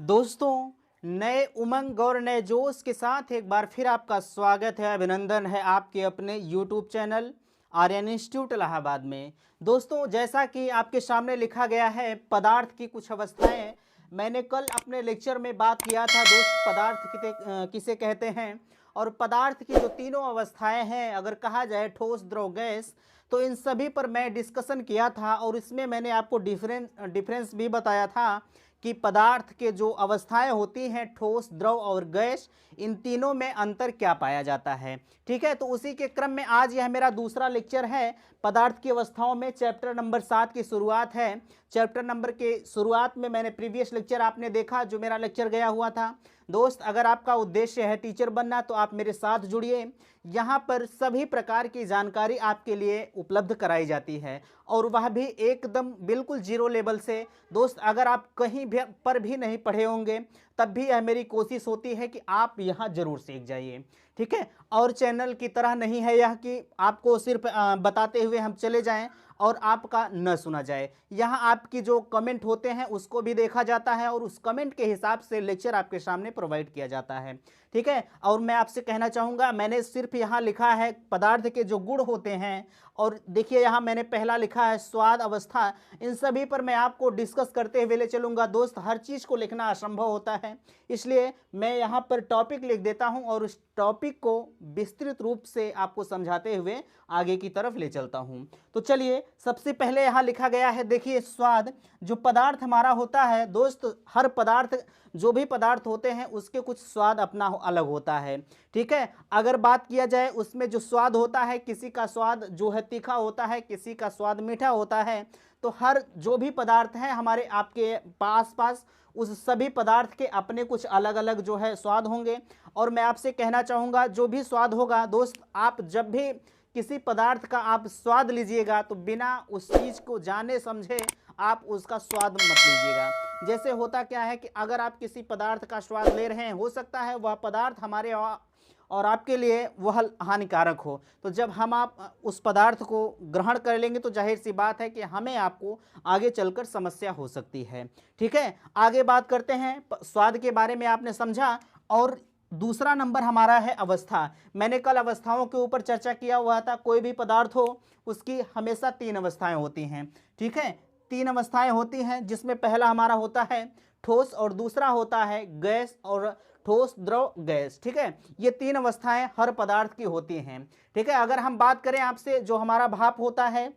दोस्तों, नए उमंग और नए जोश के साथ एक बार फिर आपका स्वागत है, अभिनंदन है आपके अपने YouTube channel Aryan institute Allahabad में। दोस्तों, जैसा कि आपके सामने लिखा गया है पदार्थ की कुछ अवस्थाएं, मैंने कल अपने लेक्चर में बात किया था दोस्त पदार्थ किसे कहते हैं। और पदार्थ की जो तीनों अवस्थाएं हैं, अगर कहा जाए ठोस, द्रव, गैस, तो इन सभी पर मैं डिस्कशन किया था और इसमें मैंने आपको डिफरेंस भी बताया था कि पदार्थ के जो अवस्थाएं होती हैं ठोस, द्रव और गैस, इन तीनों में अंतर क्या पाया जाता है। ठीक है, तो उसी के क्रम में आज यह मेरा दूसरा लेक्चर है। पदार्थ की अवस्थाओं में चैप्टर नंबर 7 की शुरुआत है। चैप्टर नंबर के शुरुआत में मैंने प्रीवियस लेक्चर आपने देखा, जो मेरा लेक्चर गया हुआ था। दोस्त, अगर आपका उद्देश्य है टीचर बनना तो आप मेरे साथ जुड़िए। यहाँ पर सभी प्रकार की जानकारी आपके लिए उपलब्ध कराई जाती है और वह भी एकदम बिल्कुल जीरो लेवल से। दोस्त, अगर आप कहीं भी पर भी नहीं पढ़े होंगे तब भी यह मेरी कोशिश होती है कि आप यहाँ जरूर सीख जाइए। ठीक है, और चैनल की तरह नहीं है यह कि आपको सिर्फ बताते हुए हम चले जाएं और आपका न सुना जाए। यहाँ आपकी जो कमेंट होते हैं उसको भी देखा जाता है और उस कमेंट के हिसाब से लेक्चर आपके सामने प्रोवाइड किया जाता है। ठीक है, और मैं आपसे कहना चाहूँगा, मैंने सिर्फ यहाँ लिखा है पदार्थ के जो गुण होते हैं, और देखिए यहाँ मैंने पहला लिखा है स्वाद अवस्था। इन सभी पर मैं आपको डिस्कस करते हुए ले चलूँगा। दोस्त, हर चीज़ को लिखना असंभव होता है, इसलिए मैं यहाँ पर टॉपिक लिख देता हूँ और उस टॉपिक को विस्तृत रूप से आपको समझाते हुए आगे की तरफ ले चलता हूँ। तो चलिए, सबसे पहले यहाँ लिखा गया है, देखिए स्वाद। जो पदार्थ हमारा होता है दोस्त, हर पदार्थ, जो भी पदार्थ होते हैं उसके कुछ स्वाद अपना अलग होता है। ठीक है, अगर बात किया जाए उसमें जो स्वाद होता है, किसी का स्वाद जो है तीखा होता है, किसी का स्वाद मीठा होता है। तो हर जो भी पदार्थ हैं हमारे आपके पास उस सभी पदार्थ के अपने कुछ अलग अलग जो है स्वाद होंगे। और मैं आपसे कहना चाहूँगा, जो भी स्वाद होगा दोस्त, आप जब भी किसी पदार्थ का आप स्वाद लीजिएगा तो बिना उस चीज़ को जाने समझे आप उसका स्वाद मत लीजिएगा। जैसे होता क्या है कि अगर आप किसी पदार्थ का स्वाद ले रहे हैं, हो सकता है वह पदार्थ हमारे और आपके लिए वह हानिकारक हो। तो जब आप उस पदार्थ को ग्रहण कर लेंगे तो जाहिर सी बात है कि हमें आपको आगे चलकर समस्या हो सकती है। ठीक है, आगे बात करते हैं। स्वाद के बारे में आपने समझा। और दूसरा नंबर हमारा है अवस्था। मैंने कल अवस्थाओं के ऊपर चर्चा किया हुआ था। कोई भी पदार्थ हो उसकी हमेशा 3 अवस्थाएं होती हैं। ठीक है, 3 अवस्थाएं होती हैं, जिसमें पहला हमारा होता है ठोस और दूसरा होता है गैस और ठोस, द्रव, गैस। ठीक है, ये 3 अवस्थाएं हर पदार्थ की होती हैं। ठीक है, अगर हम बात करें आपसे, जो हमारा भाप होता है,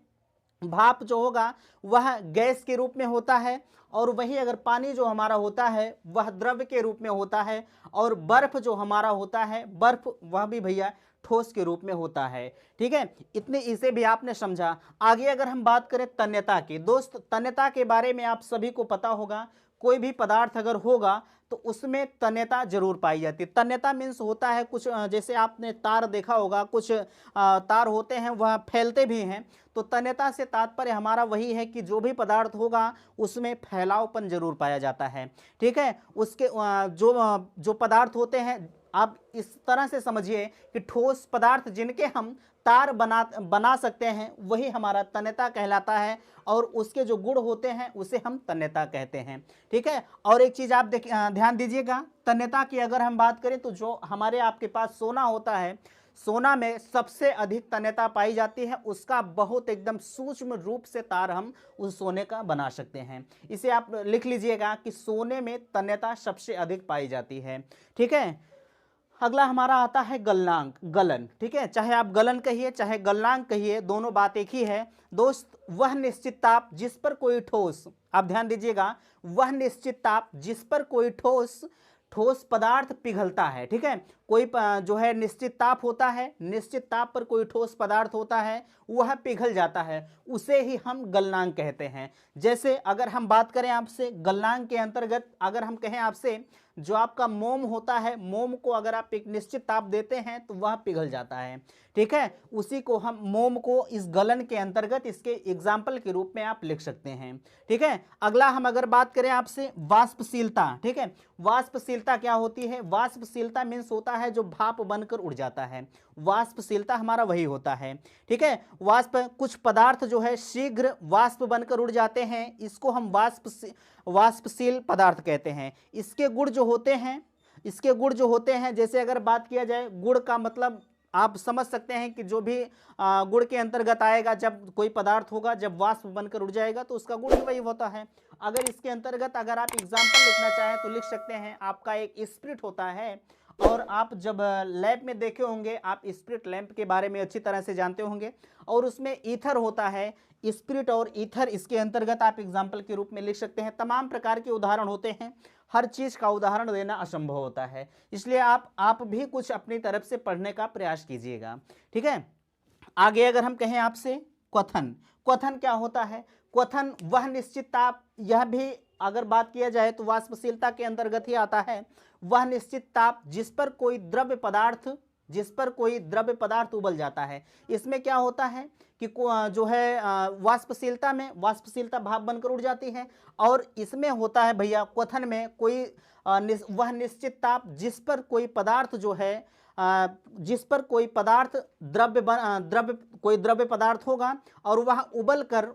भाप जो होगा वह गैस के रूप में होता है। और वही अगर पानी जो हमारा होता है वह द्रव के रूप में होता है। और बर्फ जो हमारा होता है, बर्फ, वह भी भैया ठोस के रूप में होता है। ठीक है, इतने इसे भी आपने समझा। आगे अगर हम बात करें तन्यता की, दोस्त तन्यता के बारे में आप सभी को पता होगा। कोई भी पदार्थ अगर होगा तो उसमें तन्यता जरूर पाई जाती है। तन्यता मीन्स होता है कुछ, जैसे आपने तार देखा होगा, कुछ तार होते हैं वह फैलते भी हैं। तो तन्यता से तात्पर्य हमारा वही है कि जो भी पदार्थ होगा उसमें फैलावपन जरूर पाया जाता है। ठीक है, उसके जो पदार्थ होते हैं, आप इस तरह से समझिए कि ठोस पदार्थ जिनके हम तार बना सकते हैं वही हमारा तन्यता कहलाता है, और उसके जो गुण होते हैं उसे हम तन्यता कहते हैं। ठीक है, और एक चीज़ आप ध्यान दीजिएगा, तन्यता की अगर हम बात करें तो जो हमारे आपके पास सोना होता है, सोना में सबसे अधिक तन्यता पाई जाती है। उसका बहुत एकदम सूक्ष्म रूप से तार हम उस सोने का बना सकते हैं। इसे आप लिख लीजिएगा कि सोने में तन्यता सबसे अधिक पाई जाती है। ठीक है, अगला हमारा आता है गलनांक, गलन। ठीक है, चाहे आप गलन कहिए चाहे गलनांक कहिए, दोनों बात एक ही है। दोस्त, वह निश्चित ताप जिस पर कोई ठोस, आप ध्यान दीजिएगा, वह निश्चित ताप जिस पर कोई ठोस पदार्थ पिघलता है। ठीक है, कोई जो है निश्चित ताप होता है, निश्चित ताप पर कोई ठोस पदार्थ होता है, वह पिघल जाता है, उसे ही हम गलनांक कहते हैं। जैसे अगर हम बात करें आपसे गलनांक के अंतर्गत, अगर हम कहें आपसे, जो आपका मोम होता है, मोम को अगर आप एक निश्चित ताप देते हैं तो वह पिघल जाता है। ठीक है, उसी को हम मोम को इस गलन के अंतर्गत इसके एग्जाम्पल के रूप में आप लिख सकते हैं। ठीक है, अगला हम अगर बात करें आपसे वाष्पशीलता। ठीक है, वाष्पशीलता वाष्पशीलता क्या होती है? वाष्पशीलता मीन्स होता है जो भाप बनकर उड़ जाता है, वाष्पशीलता हमारा वही होता है। ठीक है, वाष्प कुछ पदार्थ जो है शीघ्र वाष्प बनकर उड़ जाते हैं, इसको हम वाष्पशील पदार्थ कहते हैं। इसके गुण जो होते हैं, जैसे अगर बात किया जाए गुण का मतलब आप समझ सकते हैं कि जो भी गुण के अंतर्गत आएगा, जब कोई पदार्थ होगा जब वाष्प बनकर उड़ जाएगा तो उसका गुण ही वही होता है। अगर इसके अंतर्गत अगर आप एग्जाम्पल लिखना चाहें तो लिख सकते हैं, आपका एक स्पिरिट होता है, और आप जब लैब में देखे होंगे, आप स्पिरिट लैंप के बारे में अच्छी तरह से जानते होंगे, और उसमें ईथर होता है। स्पिरिट और ईथर इसके अंतर्गत आप एग्जाम्पल के रूप में लिख सकते हैं। तमाम प्रकार के उदाहरण होते हैं, हर चीज का उदाहरण देना असंभव होता है, इसलिए आप भी कुछ अपनी तरफ से पढ़ने का प्रयास कीजिएगा। ठीक है, आगे अगर हम कहें आपसे क्वथन, क्वथन क्या होता है? क्वथन वह निश्चित ताप, यह भी अगर बात किया जाए तो वाष्पशीलता के अंतर्गत ही आता है। वह निश्चित ताप जिस पर कोई द्रव्य पदार्थ उबल जाता है। इसमें क्या होता है कि जो है वाष्पशीलता में वाष्पशीलता भाप बनकर उड़ जाती है, और इसमें होता है भैया क्वथन में कोई वह निश्चित ताप जिस पर कोई पदार्थ जो है जिस पर कोई पदार्थ कोई द्रव्य पदार्थ होगा, और वह उबल कर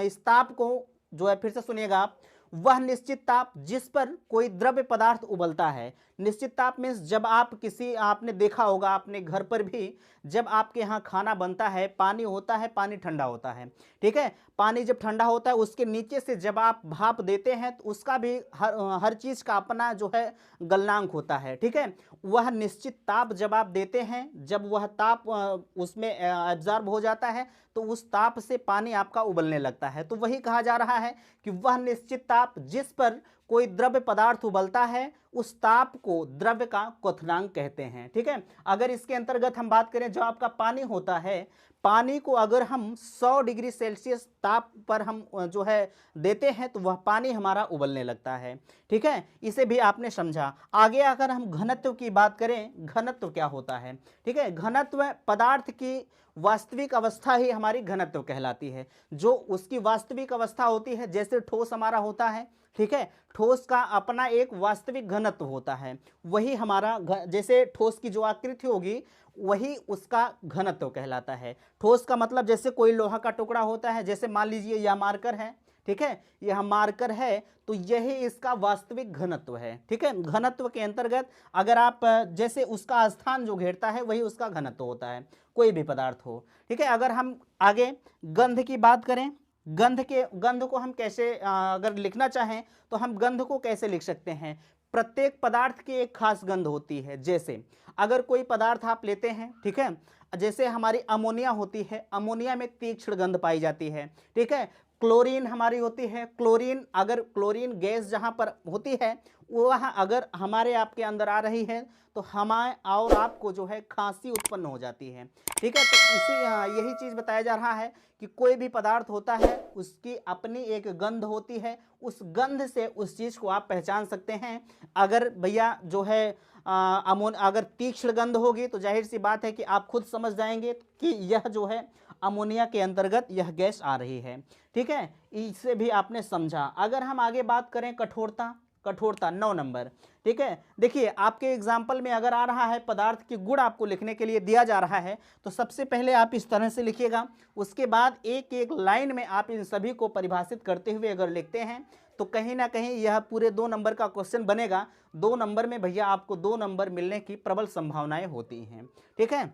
इस ताप को जो है, फिर से सुनिएगा आप, वह निश्चित ताप जिस पर कोई द्रव्य पदार्थ उबलता है। निश्चित ताप मीन्स जब आपने देखा होगा अपने घर पर भी, जब आपके यहाँ खाना बनता है, पानी होता है, पानी ठंडा होता है। ठीक है, पानी जब ठंडा होता है उसके नीचे से जब आप भाप देते हैं तो उसका भी हर चीज का अपना जो है गलनांक होता है। ठीक है, वह निश्चित ताप जब आप देते हैं, जब वह ताप उसमें एब्जॉर्ब हो जाता है तो उस ताप से पानी आपका उबलने लगता है। तो वही कहा जा रहा है कि वह निश्चित ताप जिस पर कोई द्रव्य पदार्थ उबलता है, उस ताप को द्रव्य का क्वथनांक कहते हैं। ठीक है, अगर इसके अंतर्गत हम बात करें, जो आपका पानी होता है, पानी को अगर हम 100 डिग्री सेल्सियस ताप पर हम जो है देते हैं तो वह पानी हमारा उबलने लगता है। ठीक है, इसे भी आपने समझा। आगे अगर हम घनत्व की बात करें, घनत्व क्या होता है? ठीक है, घनत्व पदार्थ की वास्तविक अवस्था ही हमारी घनत्व कहलाती है। जो उसकी वास्तविक अवस्था होती है, जैसे ठोस हमारा होता है, ठीक है, ठोस का अपना एक वास्तविक घनत्व होता है, वही हमारा जैसे ठोस की जो आकृति होगी वही उसका घनत्व कहलाता है। ठोस का मतलब जैसे कोई लोहा का टुकड़ा होता है, जैसे मान लीजिए यह मार्कर है, ठीक है, यह मार्कर है, तो यही इसका वास्तविक घनत्व है। ठीक है, घनत्व के अंतर्गत अगर आप जैसे उसका स्थान जो घेरता है वही उसका घनत्व होता है, कोई भी पदार्थ हो। ठीक है, अगर हम आगे गंध की बात करें, गंध को हम कैसे अगर लिखना चाहें तो हम गंध को कैसे लिख सकते हैं? प्रत्येक पदार्थ की एक खास गंध होती है। जैसे अगर कोई पदार्थ आप लेते हैं, ठीक है, जैसे हमारी अमोनिया होती है, अमोनिया में तीक्ष्ण गंध पाई जाती है। ठीक है, क्लोरीन हमारी होती है, क्लोरीन गैस जहाँ पर होती है वह अगर हमारे आपके अंदर आ रही है तो हमारे और आपको जो है खांसी उत्पन्न हो जाती है। ठीक है, तो यही चीज़ बताया जा रहा है कि कोई भी पदार्थ होता है उसकी अपनी एक गंध होती है, उस गंध से उस चीज़ को आप पहचान सकते हैं। अगर भैया जो है अगर तीक्ष्ण गंध होगी तो जाहिर सी बात है कि आप खुद समझ जाएंगे कि यह जो है अमोनिया के अंतर्गत यह गैस आ रही है। ठीक है, इसे भी आपने समझा। अगर हम आगे बात करें कठोरता, 9 नंबर। ठीक है, देखिए आपके एग्जाम्पल में अगर आ रहा है पदार्थ के गुण आपको लिखने के लिए दिया जा रहा है तो सबसे पहले आप इस तरह से लिखिएगा, उसके बाद एक एक लाइन में आप इन सभी को परिभाषित करते हुए अगर लिखते हैं तो कहीं ना कहीं यह पूरे 2 नंबर का क्वेश्चन बनेगा। 2 नंबर में भैया आपको 2 नंबर मिलने की प्रबल संभावनाएं होती हैं। ठीक है,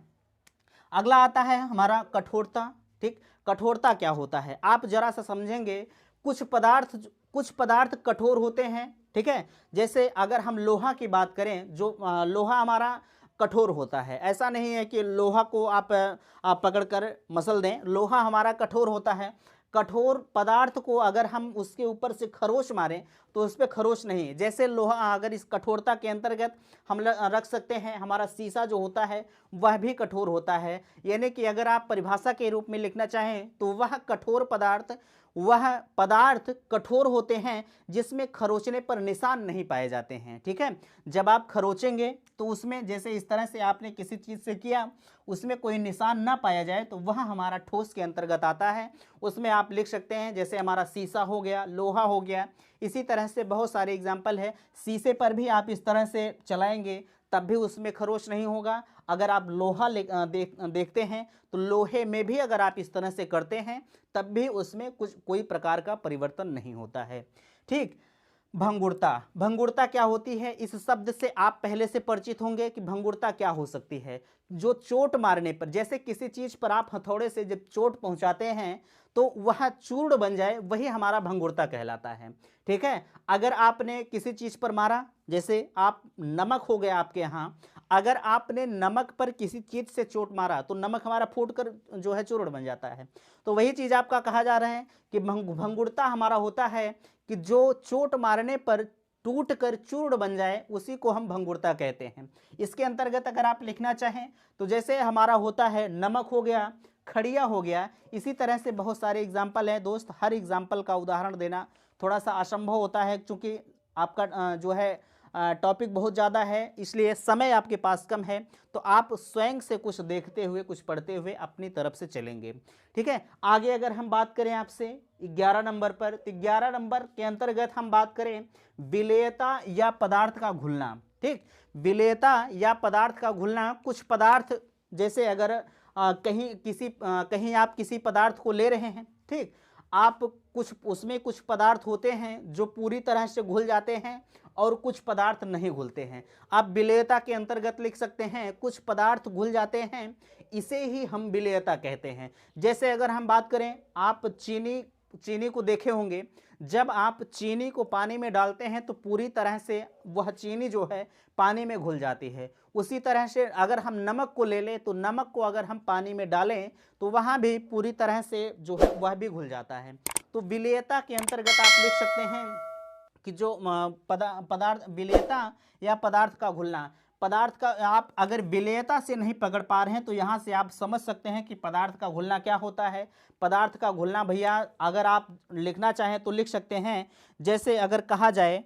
अगला आता है हमारा कठोरता। ठीक, कठोरता क्या होता है आप जरा सा समझेंगे। कुछ पदार्थ कठोर होते हैं। ठीक है, जैसे अगर हम लोहा की बात करें, जो लोहा हमारा कठोर होता है, ऐसा नहीं है कि लोहा को आप पकड़कर मसल दें, लोहा हमारा कठोर होता है। कठोर पदार्थ को अगर हम उसके ऊपर से खरोच मारें तो उस पर खरोच नहीं। जैसे लोहा अगर इस कठोरता के अंतर्गत हम रख सकते हैं, हमारा शीशा जो होता है वह भी कठोर होता है। यानी कि अगर आप परिभाषा के रूप में लिखना चाहें तो वह पदार्थ कठोर होते हैं जिसमें खरोचने पर निशान नहीं पाए जाते हैं। ठीक है, जब आप खरोचेंगे तो उसमें जैसे इस तरह से आपने किसी चीज़ से किया, उसमें कोई निशान ना पाया जाए तो वह हमारा ठोस के अंतर्गत आता है। उसमें आप लिख सकते हैं जैसे हमारा शीशा हो गया, लोहा हो गया, इसी तरह से बहुत सारे एग्जाम्पल है। शीशे पर भी आप इस तरह से चलाएंगे तब भी उसमें खरोच नहीं होगा। अगर आप लोहा देखते हैं तो लोहे में भी अगर आप इस तरह से करते हैं तब भी उसमें कोई प्रकार का परिवर्तन नहीं होता है। ठीक। भंगुरता, भंगुरता क्या होती है? इस शब्द से आप पहले से परिचित होंगे कि भंगुरता क्या हो सकती है। जो चोट मारने पर, जैसे किसी चीज पर आप हथौड़े से जब चोट पहुंचाते हैं तो वह चूर्ण बन जाए, वही हमारा भंगुरता कहलाता है। ठीक है। अगर आपने किसी चीज पर मारा, जैसे आप नमक हो गया आपके यहाँ, अगर आपने नमक पर किसी चीज से चोट मारा तो नमक हमारा फूट कर जो है चूर्ण बन जाता है। तो वही चीज आपका कहा जा रहा है कि भंगुरता हमारा होता है कि जो चोट मारने पर टूट कर चूर्ण बन जाए, उसी को हम भंगुरता कहते हैं। इसके अंतर्गत अगर आप लिखना चाहें तो जैसे हमारा होता है नमक हो गया, खड़िया हो गया, इसी तरह से बहुत सारे एग्जाम्पल हैं दोस्त। हर एग्जाम्पल का उदाहरण देना थोड़ा सा असंभव होता है, क्योंकि आपका जो है टॉपिक बहुत ज़्यादा है, इसलिए समय आपके पास कम है। तो आप स्वयं से कुछ देखते हुए, कुछ पढ़ते हुए अपनी तरफ से चलेंगे। ठीक है। आगे अगर हम बात करें आपसे 11 नंबर पर, तो 11 नंबर के अंतर्गत हम बात करें विलेयता या पदार्थ का घुलना। ठीक। विलेयता या पदार्थ का घुलना, कुछ पदार्थ जैसे अगर कहीं आप किसी पदार्थ को ले रहे हैं, ठीक, आप उसमें कुछ पदार्थ होते हैं जो पूरी तरह से घुल जाते हैं और कुछ पदार्थ नहीं घुलते हैं। आप विलेयता के अंतर्गत लिख सकते हैं कुछ पदार्थ घुल जाते हैं, इसे ही हम विलेयता कहते हैं। जैसे अगर हम बात करें, आप चीनी को देखे होंगे, जब आप चीनी को पानी में डालते हैं तो पूरी तरह से वह चीनी जो है पानी में घुल जाती है। उसी तरह से अगर हम नमक को ले लें तो नमक को अगर हम पानी में डालें तो वहाँ भी पूरी तरह से जो है वह भी घुल जाता है। तो विलेयता के अंतर्गत आप लिख सकते हैं कि जो पदार्थ, विलेयता या पदार्थ का घुलना, पदार्थ का आप अगर विलेयता से नहीं पकड़ पा रहे हैं तो यहाँ से आप समझ सकते हैं कि पदार्थ का घुलना क्या होता है। पदार्थ का घुलना भैया अगर आप लिखना चाहें तो लिख सकते हैं, जैसे अगर कहा जाए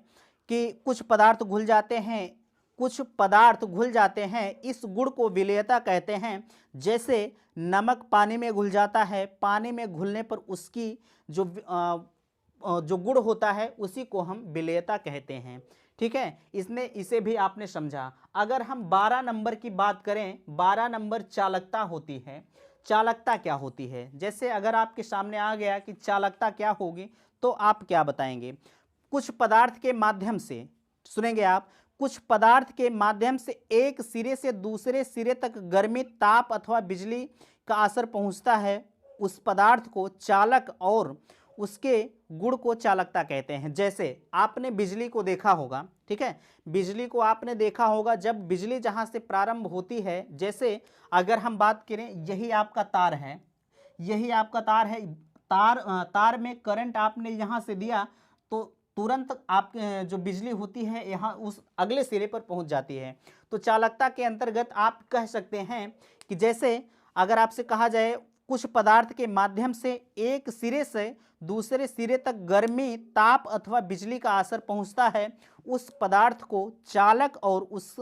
कि कुछ पदार्थ घुल जाते हैं, कुछ पदार्थ घुल जाते हैं, इस गुण को विलेयता कहते हैं। जैसे नमक पानी में घुल जाता है, पानी में घुलने पर उसकी जो गुण होता है उसी को हम विलेयता कहते हैं। ठीक है। इसे भी आपने समझा। अगर हम 12 नंबर की बात करें, 12 नंबर चालकता होती है। चालकता क्या होती है? जैसे अगर आपके सामने आ गया कि चालकता क्या होगी तो आप क्या बताएंगे? कुछ पदार्थ के माध्यम से, सुनेंगे आप, कुछ पदार्थ के माध्यम से एक सिरे से दूसरे सिरे तक गर्मी, ताप अथवा बिजली का असर पहुंचता है, उस पदार्थ को चालक और उसके गुण को चालकता कहते हैं। जैसे आपने बिजली को देखा होगा, ठीक है, बिजली को आपने देखा होगा, जब बिजली जहां से प्रारंभ होती है, जैसे अगर हम बात करें, यही आपका तार है, यही आपका तार है, तार में करंट आपने यहां से दिया तो तुरंत आप जो बिजली होती है यहाँ उस अगले सिरे पर पहुंच जाती है। तो चालकता के अंतर्गत आप कह सकते हैं कि जैसे अगर आपसे कहा जाए कुछ पदार्थ के माध्यम से एक सिरे से दूसरे सिरे तक गर्मी, ताप अथवा बिजली का असर पहुंचता है, उस पदार्थ को चालक और उस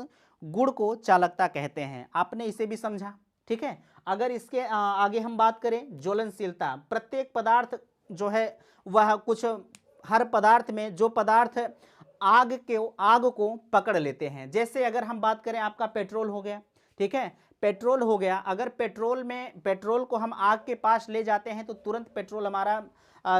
गुण को चालकता कहते हैं। आपने इसे भी समझा। ठीक है। अगर इसके आगे हम बात करें ज्वलनशीलता, प्रत्येक पदार्थ जो है वह कुछ, हर पदार्थ में जो पदार्थ आग को पकड़ लेते हैं। जैसे अगर हम बात करें, आपका पेट्रोल हो गया, ठीक है, पेट्रोल हो गया, अगर पेट्रोल को हम आग के पास ले जाते हैं तो तुरंत पेट्रोल हमारा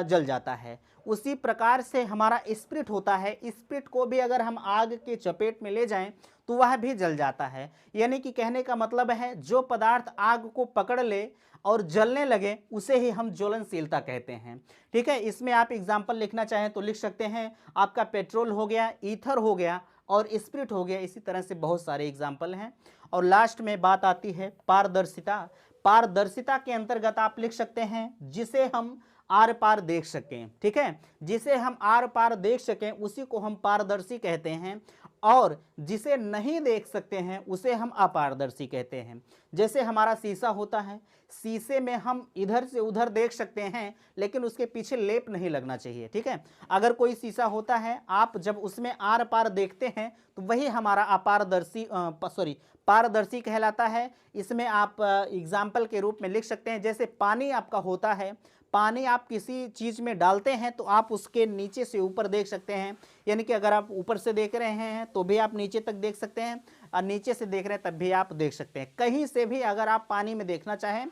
जल जाता है। उसी प्रकार से हमारा स्प्रिट होता है, स्प्रिट को भी अगर हम आग के चपेट में ले जाएं तो वह भी जल जाता है। यानी कि कहने का मतलब है जो पदार्थ आग को पकड़ ले और जलने लगे उसे ही हम ज्वलनशीलता कहते हैं। ठीक है। इसमें आप एग्जाम्पल लिखना चाहें तो लिख सकते हैं, आपका पेट्रोल हो गया, ईथर हो गया और स्प्रिट हो गया। इसी तरह से बहुत सारे एग्जाम्पल हैं। और लास्ट में बात आती है पारदर्शिता। पारदर्शिता के अंतर्गत आप लिख सकते हैं जिसे हम आर पार देख सकें। ठीक है, जिसे हम आर पार देख सकें उसी को हम पारदर्शी कहते हैं, और जिसे नहीं देख सकते हैं उसे हम अपारदर्शी कहते हैं। जैसे हमारा शीशा होता है, शीशे में हम इधर से उधर देख सकते हैं लेकिन उसके पीछे लेप नहीं लगना चाहिए। ठीक है। अगर कोई शीशा होता है, आप जब उसमें आर पार देखते हैं तो वही हमारा पारदर्शी कहलाता है। इसमें आप एग्जाम्पल के रूप में लिख सकते हैं, जैसे पानी आपका होता है, पानी आप किसी चीज़ में डालते हैं तो आप उसके नीचे से ऊपर देख सकते हैं, यानी कि अगर आप ऊपर से देख रहे हैं तो भी आप नीचे तक देख सकते हैं, और नीचे से देख रहे हैं तब भी आप देख सकते हैं। कहीं से भी अगर आप पानी में देखना चाहें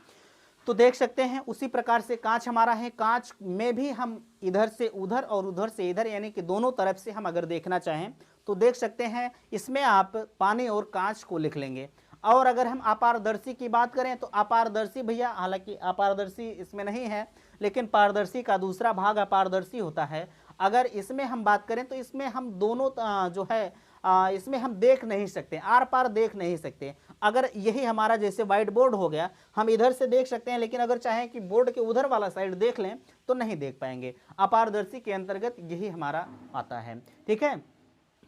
तो देख सकते हैं। उसी प्रकार से कांच हमारा है, कांच में भी हम इधर से उधर और उधर से इधर, यानी कि दोनों तरफ से हम अगर देखना चाहें तो देख सकते हैं। इसमें आप पानी और कांच को लिख लेंगे। और अगर हम अपारदर्शी की बात करें तो अपारदर्शी भैया, हालांकि अपारदर्शी इसमें नहीं है, लेकिन पारदर्शी का दूसरा भाग अपारदर्शी होता है। अगर इसमें हम बात करें तो इसमें हम दोनों जो है इसमें हम देख नहीं सकते, आर पार देख नहीं सकते। अगर यही हमारा जैसे व्हाइट बोर्ड हो गया, हम इधर से देख सकते हैं, लेकिन अगर चाहें कि बोर्ड के उधर वाला साइड देख लें तो नहीं देख पाएंगे। अपारदर्शी के अंतर्गत यही हमारा आता है। ठीक है,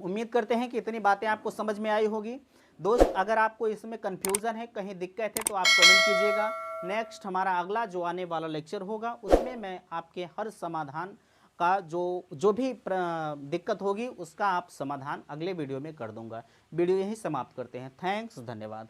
उम्मीद करते हैं कि इतनी बातें आपको समझ में आई होगी। दोस्त, अगर आपको इसमें कन्फ्यूज़न है, कहीं दिक्कत है तो आप कमेंट कीजिएगा। नेक्स्ट हमारा अगला जो आने वाला लेक्चर होगा उसमें मैं आपके हर समाधान का जो भी दिक्कत होगी उसका आप समाधान अगले वीडियो में कर दूंगा। वीडियो यहीं समाप्त करते हैं। थैंक्स, धन्यवाद।